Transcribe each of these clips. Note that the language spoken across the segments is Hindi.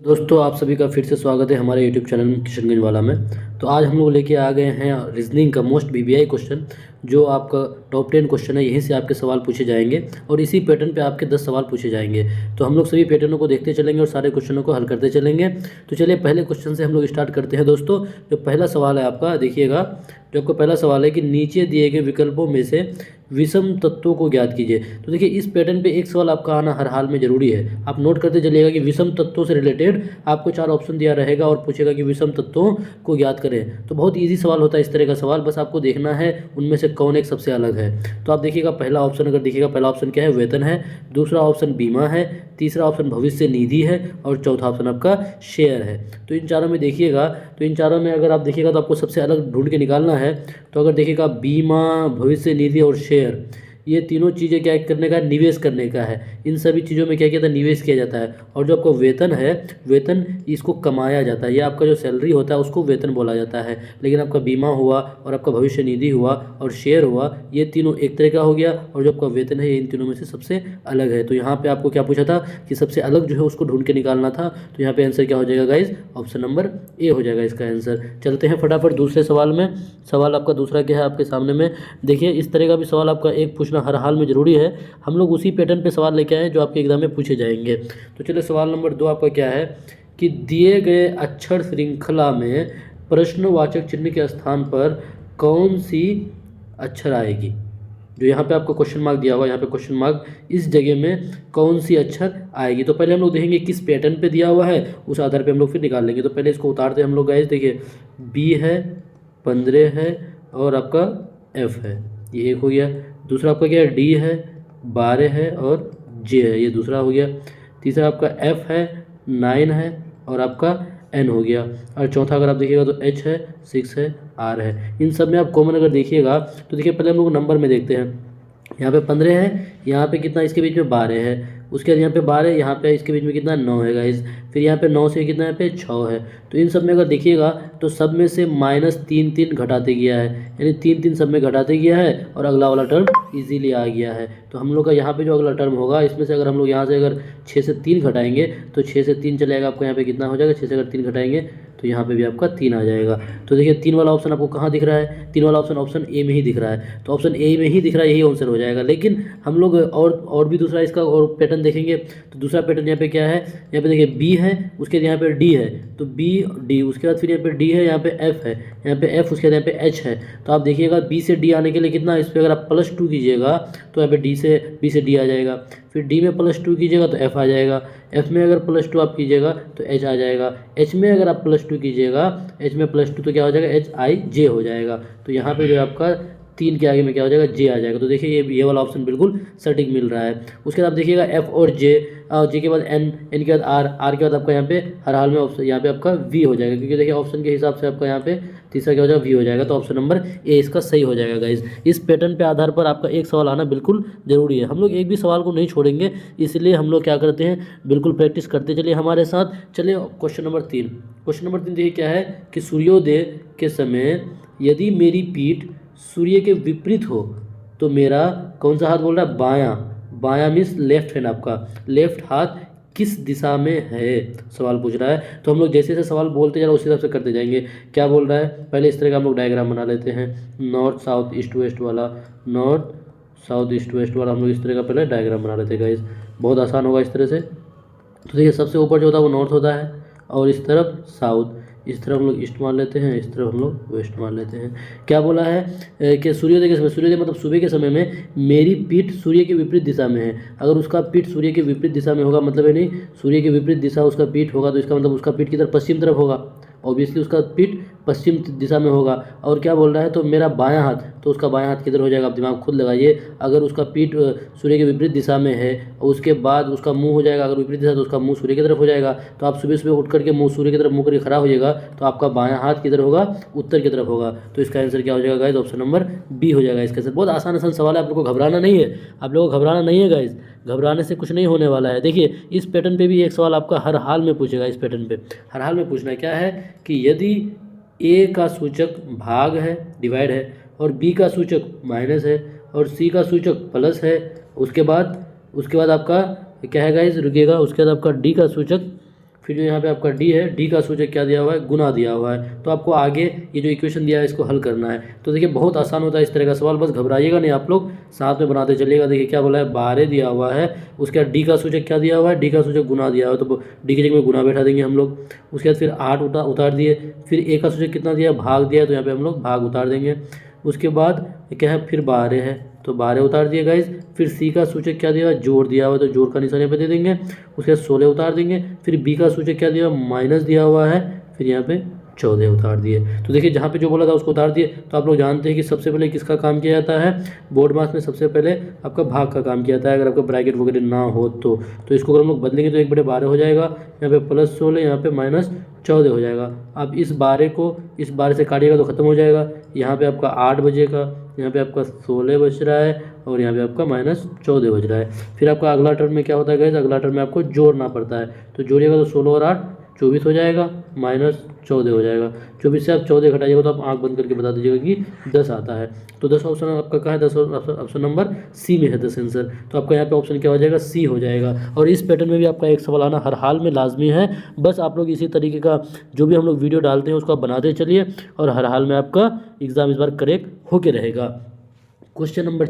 दोस्तों आप सभी का फिर से स्वागत है हमारे यूट्यूब चैनल किशनगंज वाला में। तो आज हम लोग लेके आ गए हैं रीजनिंग का मोस्ट वीवीआई क्वेश्चन, जो आपका टॉप 10 क्वेश्चन है। यहीं से आपके सवाल पूछे जाएंगे और इसी पैटर्न पे आपके 10 सवाल पूछे जाएंगे। तो हम लोग सभी पैटर्नों को देखते चलेंगे और सारे क्वेश्चनों को हल करते चलेंगे। तो चलिए पहले क्वेश्चन से हम लोग स्टार्ट करते हैं दोस्तों। जो पहला सवाल है आपका, देखिएगा। जो आपका पहला सवाल है कि नीचे दिए गए विकल्पों में से विषम तत्वों को ज्ञात कीजिए। तो देखिए इस पैटर्न पे एक सवाल आपका आना हर हाल में जरूरी है। आप नोट करते चलिएगा कि विषम तत्वों से रिलेटेड आपको 4 ऑप्शन दिया रहेगा और पूछेगा कि विषम तत्वों को ज्ञात करें। तो बहुत इजी सवाल होता है इस तरह का सवाल, बस आपको देखना है उनमें से कौन एक सबसे अलग है। तो आप देखिएगा पहला ऑप्शन, अगर देखिएगा पहला ऑप्शन क्या है, वेतन है। दूसरा ऑप्शन बीमा है। तीसरा ऑप्शन भविष्य निधि है और चौथा ऑप्शन आपका शेयर है। तो इन चारों में देखिएगा, तो इन चारों में अगर आप देखिएगा तो आपको सबसे अलग ढूंढ के निकालना है। तो अगर देखिएगा बीमा, भविष्य निधि और शेयर, ये तीनों चीज़ें क्या करने का है, निवेश करने का है। इन सभी चीज़ों में क्या किया जाता है, निवेश किया जाता है। और जो आपको वेतन है, वेतन इसको कमाया जाता है। ये आपका जो सैलरी होता है उसको वेतन बोला जाता है। लेकिन आपका बीमा हुआ और आपका भविष्य निधि हुआ और शेयर हुआ, ये तीनों एक तरह का हो गया। और जो आपका वेतन है ये इन तीनों में से सबसे अलग है। तो यहाँ पे आपको क्या पूछा था कि सबसे अलग जो है उसको ढूंढ के निकालना था। तो यहाँ पे आंसर क्या हो जाएगा गाइज, ऑप्शन नंबर ए हो जाएगा इसका आंसर। चलते हैं फटाफट दूसरे सवाल में। सवाल आपका दूसरा क्या है आपके सामने में, देखिए इस तरह का भी सवाल आपका एक पूछना हर हाल में जरूरी है। हम लोग उसी पैटर्न पे सवाल लेके आए जो आपके एग्जाम में पूछे जाएंगे। तो चलिए सवाल नंबर 2 आपका क्या है कि दिए गए अक्षर श्रृंखला में प्रश्नवाचक चिन्ह के स्थान पर कौन सी अक्षर आएगी। जो यहाँ पे आपको क्वेश्चन मार्क दिया हुआ है, यहाँ पे क्वेश्चन मार्क, इस जगह में कौन सी अक्षर आएगी। तो पहले हम लोग देखेंगे किस पैटर्न पे दिया हुआ है, उस आधार पे हम लोग फिर निकाल लेंगे। तो पहले इसको उतारते हैं हम लोग गाइस। देखिए बी है, 15 है और आपका एफ है, ये एक हो गया। दूसरा आपका क्या है, डी है, 12 है और जे है, ये दूसरा हो गया। तीसरा आपका एफ है, 9 है और आपका एन हो गया। और चौथा अगर आप देखिएगा तो एच है, 6 है, आर है। इन सब में आप कॉमन अगर देखिएगा तो देखिए पहले हम लोग नंबर में देखते हैं। यहाँ पे 15 है, यहाँ पे कितना, इसके बीच में 12 है। उसके बाद यहाँ पे 12 है, यहाँ पे इसके बीच में कितना, 9 है गाइज। फिर यहाँ पे 9 से कितना, यहाँ पे 6 है। तो इन सब में अगर देखिएगा तो सब में से -3 घटाते गया है, यानी 3 सब में घटाते गया है और अगला वाला टर्म इजीली आ गया है। तो हम लोग का यहाँ पे जो अगला टर्म होगा, इसमें से अगर हम लोग यहाँ से अगर 6 से 3 घटाएंगे तो 6 से 3 चलेगा आपको, यहाँ पे कितना हो जाएगा, 6 से अगर 3 घटाएंगे तो यहाँ पे भी आपका 3 आ जाएगा। तो देखिए 3 वाला ऑप्शन आपको कहाँ दिख रहा है, 3 वाला ऑप्शन ऑप्शन ए में ही दिख रहा है। तो ऑप्शन ए में ही दिख रहा है, यही आंसर हो जाएगा। लेकिन हम लोग और भी दूसरा इसका और पैटर्न देखेंगे। तो दूसरा पैटर्न यहाँ पे क्या है, यहाँ पे देखिए बी है, उसके बाद यहाँ पे डी है, तो बी डी, उसके बाद फिर यहाँ पे डी है, यहाँ पे एफ है, यहाँ पे एफ, उसके बाद यहाँ पे एच है। तो आप देखिएगा बी से डी आने के लिए कितना, इस पर अगर आप +2 कीजिएगा तो यहाँ पे बी से डी आ जाएगा। फिर डी में +2 कीजिएगा तो एफ आ जाएगा। एफ में अगर +2 आप कीजिएगा तो एच आ जाएगा। एच में अगर आप +2 कीजिएगा, एच में +2 तो क्या हो जाएगा, एच आई जे हो जाएगा। तो यहाँ पे जो आपका 3 के आगे में क्या हो जाएगा, जे आ जाएगा। तो देखिए ये वाला ऑप्शन बिल्कुल सटीक मिल रहा है। उसके बाद आप देखिएगा एफ और जे, जे के बाद एन, एन के बाद आर, आर के बाद आपका यहाँ पे हर हाल में ऑप्शन यहाँ पे आपका वी हो जाएगा। क्योंकि देखिए ऑप्शन के हिसाब से आपका यहाँ पे तीसरा क्या हो जाएगा, वी हो जाएगा। तो ऑप्शन नंबर ए इसका सही हो जाएगा गाइज। इस पैटर्न पे आधार पर आपका एक सवाल आना बिल्कुल जरूरी है। हम लोग एक भी सवाल को नहीं छोड़ेंगे, इसलिए हम लोग क्या करते हैं, बिल्कुल प्रैक्टिस करते चलिए हमारे साथ। चलिए क्वेश्चन नंबर 3। क्वेश्चन नंबर 3 देखिए क्या है कि सूर्योदय के समय यदि मेरी पीठ सूर्य के विपरीत हो तो मेरा कौन सा हाथ बोल रहा है, बायां। बायां मीन्स लेफ्ट हैंड, आपका लेफ्ट हाथ किस दिशा में है, सवाल पूछ रहा है। तो हम लोग जैसे जैसे सवाल बोलते जा रहे हैं उसी हिसाब से करते जाएंगे। क्या बोल रहा है, पहले इस तरह का हम लोग डायग्राम बना लेते हैं, नॉर्थ साउथ ईस्ट वेस्ट वाला, नॉर्थ साउथ ईस्ट वेस्ट वाला हम लोग इस तरह का पहले डायग्राम बना लेते हैं गाइस। बहुत आसान होगा इस तरह से। तो देखिए सबसे ऊपर जो होता है वो नॉर्थ होता है और इस तरफ साउथ, इस तरफ हम लोग ईस्ट मान लेते हैं, इस तरफ हम लोग वेस्ट मान लेते हैं। क्या बोला है कि सूर्योदय के समय, सूर्योदय मतलब सुबह के समय में मेरी पीठ सूर्य के विपरीत दिशा में है। अगर उसका पीठ सूर्य के विपरीत दिशा में होगा, मतलब है नहीं सूर्य के विपरीत दिशा उसका पीठ होगा, तो इसका मतलब उसका पीठ किधर, पश्चिम तरफ होगा। ऑब्वियसली उसका पीठ पश्चिम दिशा में होगा। और क्या बोल रहा है, तो मेरा बायां हाथ, तो उसका बायां हाथ किधर हो जाएगा, आप दिमाग खुद लगाइए। अगर उसका पीठ सूर्य के विपरीत दिशा में है और उसके बाद उसका मुंह हो जाएगा, अगर विपरीत दिशा तो उसका मुंह सूर्य की तरफ हो जाएगा। तो आप सुबह सुबह उठ करके मुंह सूर्य की तरफ मुंह करके खड़ा होइएगा तो आपका बायां हाथ किधर होगा, उत्तर की तरफ होगा। तो इसका आंसर क्या हो जाएगा गाइज, ऑप्शन नंबर बी हो जाएगा इसका आंसर। बहुत आसान सवाल है, आप लोगों को घबराना नहीं है, आप लोगों को घबराना नहीं है गाइज, घबराने से कुछ नहीं होने वाला है। देखिए इस पैटर्न पे भी एक सवाल आपका हर हाल में पूछेगा। इस पैटर्न पे हर हाल में पूछना क्या है कि यदि ए का सूचक भाग है, डिवाइड है, और बी का सूचक माइनस है और सी का सूचक प्लस है, उसके बाद आपका क्या है गाइज, रुकिएगा, उसके बाद आपका डी का सूचक फिर जो यहाँ पे आपका डी है, डी का सूचक क्या दिया हुआ है, गुना दिया हुआ है। तो आपको आगे ये जो इक्वेशन दिया है इसको हल करना है। तो देखिए बहुत आसान होता है इस तरह का सवाल, बस घबराइएगा नहीं, आप लोग साथ में बनाते चलिएगा। देखिए क्या बोला है, 12 दिया हुआ है, उसके बाद डी का सूचक क्या दिया हुआ है, डी का सूचक गुना दिया हुआ है, तो डी की जगह में गुना बैठा देंगे हम लोग। उसके बाद फिर 8 उतार दिए, फिर ए का सूचक कितना दिया, भाग दिया, तो यहाँ पे हम लोग भाग उतार देंगे। उसके बाद क्या है, फिर 12 है तो 12 उतार दिए गाइज। फिर सी का सूचक क्या दिया हुआ है, जोड़ दिया हुआ है, तो जोड़ का निशान यहाँ पे दे देंगे। उसके बाद 16 उतार देंगे। फिर बी का सूचक क्या दिया हुआ, माइनस दिया हुआ है, फिर यहाँ पे 14 उतार दिए। तो देखिए जहाँ पे जो बोला था उसको उतार दिए। तो आप लोग जानते हैं कि सबसे पहले किसका काम किया जाता है, बोर्ड मास में सबसे पहले आपका भाग का काम किया जाता है, अगर आपका ब्रैकेट वगैरह ना हो तो इसको अगर हम लोग बदलेंगे तो 1/12 हो जाएगा, यहाँ पे +16, यहाँ पे -14 हो जाएगा। अब इस 12 को इस 12 से काटिएगा तो खत्म हो जाएगा। यहाँ पे आपका 8 बजेगा, यहाँ पे आपका 16 बज रहा है, और यहाँ पे आपका -14 बज रहा है। फिर आपका अगला टर्म में क्या होता है गाइस, अगला टर्म में आपको जोड़ना पड़ता है। तो जोड़िएगा तो 16 और 8 24 हो जाएगा, -14 हो जाएगा। 24 से आप 14 घटाइएगा तो आप आंख बंद करके बता दीजिएगा कि 10 आता है। तो 10 ऑप्शन आपका कहाँ है, 10 ऑप्शन नंबर सी में है 10 आंसर। तो आपका यहाँ पे ऑप्शन क्या हो जाएगा, सी हो जाएगा। और इस पैटर्न में भी आपका एक सवाल आना हर हाल में लाजमी है। बस आप लोग इसी तरीके का जो भी हम लोग वीडियो डालते हैं उसको आप बनाते चलिए, और हर हाल में आपका एग्जाम इस बार करेक्ट होके रहेगा। क्वेश्चन नंबर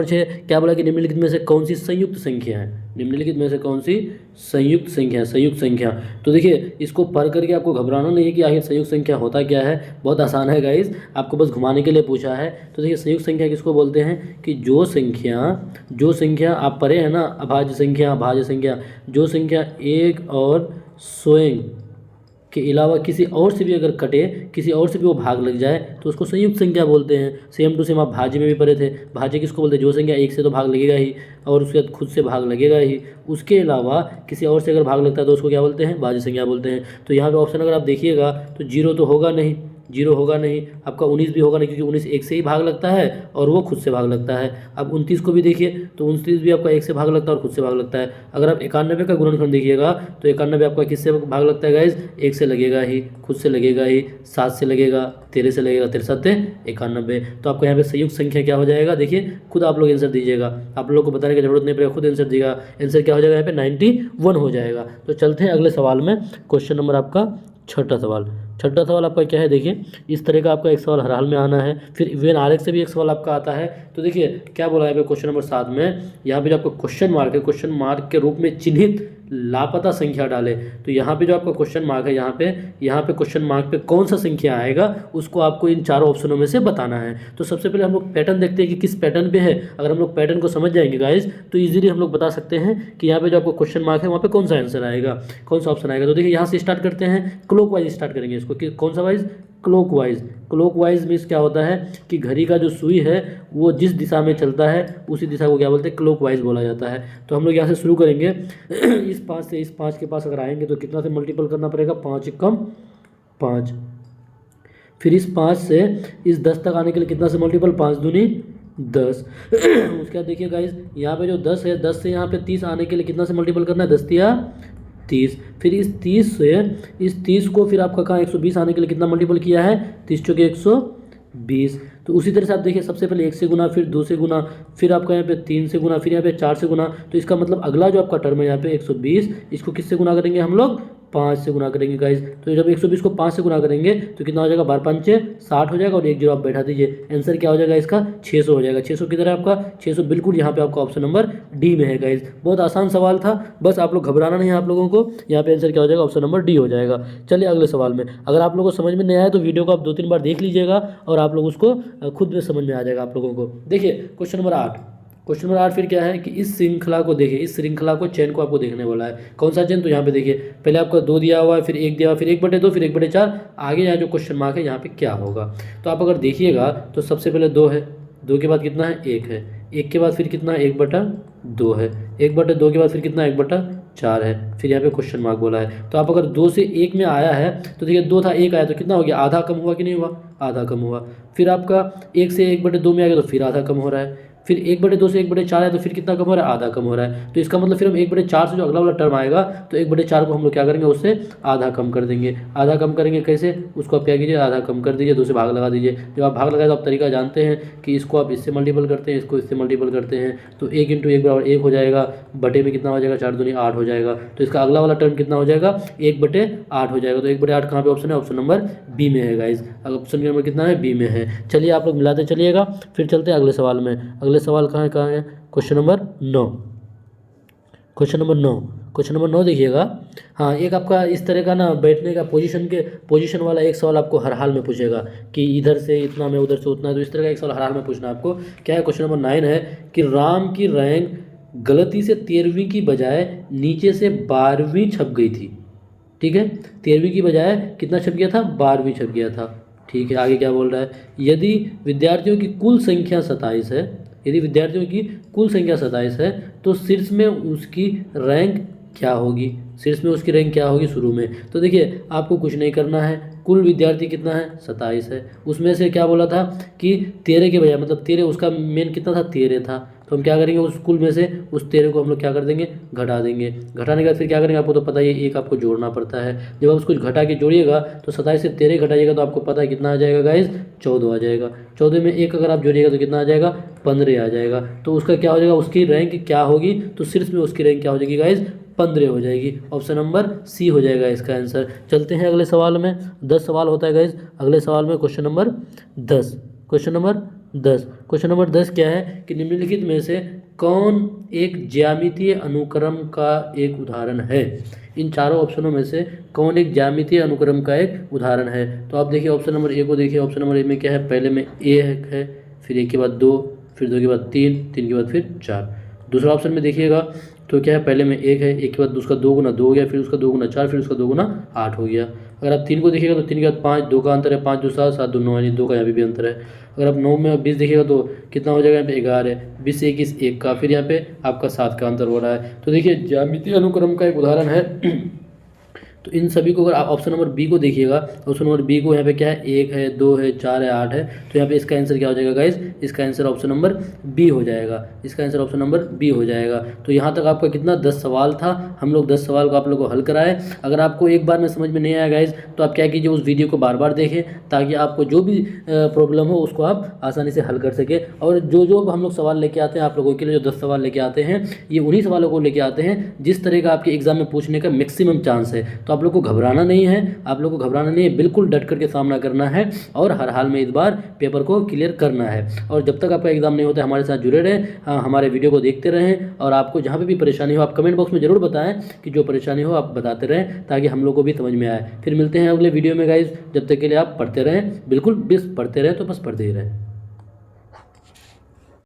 6 क्या बोला कि निम्नलिखित में से कौन सी संयुक्त संख्या है, निम्नलिखित में से कौन सी संयुक्त संख्या। तो देखिए इसको पढ़ करके आपको घबराना नहीं है कि आखिर संयुक्त संख्या होता क्या है, बहुत आसान है गाइज, आपको बस घुमाने के लिए पूछा है। तो देखिए संयुक्त संख्या किसको बोलते हैं कि जो संख्या आप पढ़े हैं ना, अभाज्य संख्या, भाज्य संख्या, जो संख्या एक और स्वयं के अलावा किसी और से भी अगर कटे, किसी और से भी वो भाग लग जाए तो उसको संयुक्त संख्या बोलते हैं। सेम टू सेम आप भाज्य में भी पढ़े थे, भाज्य किसको बोलते हैं, जो संख्या एक से तो भाग लगेगा ही, और उसके बाद खुद से भाग लगेगा ही, उसके अलावा किसी और से अगर भाग लगता है तो उसको क्या बोलते हैं, भाज्य संख्या बोलते हैं। तो यहाँ पे ऑप्शन अगर आप देखिएगा तो 0 तो होगा नहीं, 0 होगा नहीं, आपका 19 भी होगा नहीं, क्योंकि 19 एक से ही भाग लगता है और वो खुद से भाग लगता है। अब 29 को भी देखिए तो 29 भी आपका एक से भाग लगता है और खुद से भाग लगता है। अगर आप 91 का गुणनखंड देखिएगा तो 91 आपका किससे भाग लगता है गाइज, एक से लगेगा ही, खुद से लगेगा ही, 7 से लगेगा, 13 से लगेगा, 63 91। तो आपको यहाँ पे संयुक्त संख्या क्या हो जाएगा, देखिए खुद आप लोग आंसर दीजिएगा, आप लोग को बताने की जरूरत नहीं पड़ेगा, खुद आंसर दीजिएगा। आंसर क्या हो जाएगा यहाँ पे 91 हो जाएगा। तो चलते हैं अगले सवाल में। क्वेश्चन नंबर आपका छठा सवाल आपका क्या है, देखिए इस तरह का आपका एक सवाल हर हाल में आना है। फिर वीएन आरएक्स से भी एक सवाल आपका आता है। तो देखिए क्या बोला है क्वेश्चन नंबर 7 में, यहाँ पे जो आपका क्वेश्चन मार्क है, क्वेश्चन मार्क के रूप में चिन्हित लापता संख्या डाले। तो यहाँ पे जो आपका क्वेश्चन मार्क है, यहाँ पे क्वेश्चन मार्क पे कौन सा संख्या आएगा उसको आपको इन चारों ऑप्शनों में से बताना है। तो सबसे पहले हम लोग पैटर्न देखते हैं कि किस पैटर्न पे है। अगर हम लोग पैटर्न को समझ जाएंगे गाइज तो इजीली हम लोग बता सकते हैं कि यहाँ पे जो आपको क्वेश्चन मार्क है वहाँ पे कौन सा आंसर आएगा, कौन सा ऑप्शन आएगा। तो देखिए यहाँ से स्टार्ट करते हैं, क्लॉकवाइज स्टार्ट करेंगे इसको, कि कौन सा वाइज, क्लॉकवाइज मीन्स क्या होता है कि घड़ी का जो सुई है वो जिस दिशा में चलता है उसी दिशा को क्या बोलते हैं, क्लॉकवाइज बोला जाता है। तो हम लोग यहाँ से शुरू करेंगे, इस 5 से इस 5 के पास अगर आएंगे तो कितना से मल्टीपल करना पड़ेगा, 5 कम 5। फिर इस 5 से इस 10 तक आने के लिए कितना से मल्टीपल, 5 दूनी 10। उसके बाद देखिए गाइज यहाँ पे जो 10 है, 10 से यहाँ पे 30 आने के लिए कितना से मल्टीपल करना है, 10 तिया 30। फिर इस 30 से इस 30 को फिर आपका कहाँ 120 आने के लिए कितना मल्टीपल किया है, 30 चौके 120। तो उसी तरह से आप देखिए सबसे पहले 1 से गुना, फिर 2 से गुना, फिर आपका यहाँ पे 3 से गुना, फिर यहाँ पे 4 से गुना। तो इसका मतलब अगला जो आपका टर्म है यहाँ पे 120, इसको किससे गुना करेंगे हम लोग, 5 से गुना करेंगे गाइज। तो जब 120 को 5 से गुना करेंगे तो कितना हो जाएगा, 12 5 60 हो जाएगा, और 1 0 आप बैठा दीजिए। आंसर क्या हो जाएगा इसका, 600 हो जाएगा। 600 किधर है आपका, 600 बिल्कुल यहाँ पे आपका ऑप्शन नंबर डी में है गाइज। बहुत आसान सवाल था, बस आप लोग घबराना नहीं है आप लोगों को। यहाँ पे आंसर क्या हो जाएगा, ऑप्शन नंबर डी हो जाएगा। चलिए अगले सवाल में, अगर आप लोगों को समझ में नहीं आया तो वीडियो को आप 2-3 बार देख लीजिएगा और आप लोग उसको खुद में समझ में आ जाएगा आप लोगों को। देखिए क्वेश्चन नंबर 8 फिर क्या है कि इस श्रृंखला को देखिए, इस श्रृंखला को चेन को आपको देखने वाला है। कौन सा चेन, तो यहाँ पे देखिए पहले आपका 2 दिया हुआ है, फिर 1 दिया हुआ, फिर 1/2, फिर 1/4। आगे यहाँ जो क्वेश्चन मार्क है यहाँ पे क्या होगा। तो आप अगर देखिएगा तो सबसे पहले 2 है, 2 के बाद कितना है, 1 है, 1 के बाद फिर कितना है, 1/2 है, 1/2 के बाद फिर कितना है, 1/4 है, फिर यहाँ पे क्वेश्चन मार्क बोला है। तो आप अगर 2 से 1 में आया है तो देखिए 2 था 1 आया तो कितना हो गया, आधा कम हुआ कि नहीं हुआ, आधा कम हुआ। फिर आपका 1 से 1/2 में आ गया तो फिर आधा कम हो रहा है। फिर 1/2 से 1/4 है तो फिर कितना कम हो रहा है, आधा कम हो रहा है। तो इसका मतलब फिर हम 1/4 से जो अगला वाला टर्म आएगा तो 1/4 को हम लोग क्या करेंगे, उससे आधा कम कर देंगे। आधा कम करेंगे कैसे, उसको आप क्या कीजिए, आधा कम कर दीजिए, 2 से भाग लगा दीजिए। जब आप भाग लगाए तो आप तरीका जानते हैं कि इसको आप इससे मल्टीपल करते हैं, इसको इससे मल्टीपल करते हैं, तो 1 × 1 = 1 हो जाएगा, बटे में कितना हो जाएगा, 4 दूनी 8 हो जाएगा। तो इसका अगला वाला टर्म कितना हो जाएगा, 1/8 हो जाएगा। तो 1/8 कहाँ पे ऑप्शन है, ऑप्शन नंबर बी में है गाइज। ऑप्शन नंबर कितना है, बी में है। चलिए आप लोग मिलाते चलिएगा, फिर चलते हैं अगले सवाल में। अगले सवाल कहाँ है, क्वेश्चन नंबर 9। क्वेश्चन नंबर 9 देखिएगा। हाँ, एक आपका इस तरह का ना बैठने का पोजीशन वाला एक सवाल आपको हर हाल में पूछेगा कि इधर से इतना में उधर से उतना, तो इस तरह का एक सवाल हर हाल में पूछना आपको। क्या है, क्वेश्चन नंबर 9 है कि राम की रैंक गलती से 13वीं की बजाय नीचे से 12वीं छप गई थी। ठीक है, 13वीं की बजाय कितना छप गया था, 12वीं छप गया था। ठीक है, आगे क्या बोल रहा है, यदि विद्यार्थियों की कुल संख्या 27 है, यदि विद्यार्थियों की कुल संख्या 27 है तो शीर्ष में उसकी रैंक क्या होगी, शीर्ष में उसकी रैंक क्या होगी शुरू में। तो देखिए आपको कुछ नहीं करना है, कुल विद्यार्थी कितना है, 27 है, उसमें से क्या बोला था कि 13 के बजाय, मतलब 13 उसका मेन कितना था, 13 था, तो हम क्या करेंगे, उस कुल में से उस 13 को हम लोग क्या कर देंगे, घटा देंगे। घटाने के बाद फिर क्या करेंगे, आपको तो पता ही है, एक आपको जोड़ना पड़ता है। जब आप उसको घटा के जोड़िएगा तो 27 से 13 घटाइएगा तो आपको पता है कितना आ जाएगा गाइज, 14 आ जाएगा। 14 में एक अगर आप जोड़िएगा तो कितना आ जाएगा, 15 आ जाएगा। तो उसका क्या हो जाएगा, उसकी रैंक क्या होगी, तो शीर्ष में उसकी रैंक क्या हो जाएगी गाइज, 15 हो जाएगी। ऑप्शन नंबर सी हो जाएगा इसका आंसर। चलते हैं अगले सवाल में। 10 सवाल होता है गाइज अगले सवाल में। Question number 10। क्वेश्चन नंबर 10 क्या है कि निम्नलिखित में से कौन एक ज्यामितीय अनुक्रम का एक उदाहरण है। इन चारों ऑप्शनों में से कौन एक ज्यामितीय अनुक्रम का एक उदाहरण है। तो आप देखिए ऑप्शन नंबर ए को देखिए। ऑप्शन नंबर ए में क्या है, पहले में ए है, फिर एक के बाद 2, फिर 2 के बाद 3, 3 के बाद फिर 4। दूसरा ऑप्शन में देखिएगा तो क्या है, पहले में 1 है, 1 के बाद उसका 2 गुना 2 हो गया, फिर उसका 2 गुना 4, फिर उसका 2 गुना 8 हो गया। अगर आप 3 को देखिएगा तो 3 के बाद 5, 2 का अंतर है, 5 2 7, 7 2 9, यानी 2 का यहाँ भी अंतर है। अगर आप 9 में 20 देखिएगा तो कितना हो जाएगा, यहाँ पे 11 है, 20 से 21 1 का, फिर यहाँ पे आपका 7 का अंतर हो रहा है। तो देखिए ज्यामितीय अनुक्रम का एक उदाहरण है। तो इन सभी को अगर आप ऑप्शन नंबर बी को देखिएगा, ऑप्शन नंबर बी को यहाँ पे क्या है, 1 है, 2 है, 4 है, 8 है, तो यहाँ पे इसका आंसर क्या हो जाएगा गाइज, इसका आंसर ऑप्शन नंबर बी हो जाएगा। इसका आंसर ऑप्शन नंबर बी हो जाएगा। तो यहाँ तक आपका कितना 10 सवाल था, हम लोग 10 सवाल को आप लोग को हल कराए। अगर आपको एक बार में समझ में नहीं आया गाइज तो आप क्या कीजिए, उस वीडियो को बार बार देखें ताकि आपको जो भी प्रॉब्लम हो उसको आप आसानी से हल कर सके। और जो हम लोग सवाल लेके आते हैं आप लोगों के लिए, जो 10 सवाल लेके आते हैं, ये उन्हीं सवालों को लेके आते हैं जिस तरह का आपके एग्जाम में पूछने का मैक्सिमम चांस है। तो आप लोग को घबराना नहीं है, आप लोग को घबराना नहीं है, बिल्कुल डट करके सामना करना है और हर हाल में इस बार पेपर को क्लियर करना है। और जब तक आपका एग्जाम नहीं होता है हमारे साथ जुड़े रहें, हमारे वीडियो को देखते रहें। और आपको जहाँ पे भी परेशानी हो आप कमेंट बॉक्स में जरूर बताएं कि जो परेशानी हो आप बताते रहें ताकि हम लोग को भी समझ में आए। फिर मिलते हैं अगले वीडियो में गाइज, जब तक के लिए आप पढ़ते रहें, बिल्कुल बस पढ़ते रहें, तो बस पढ़ते ही रहें।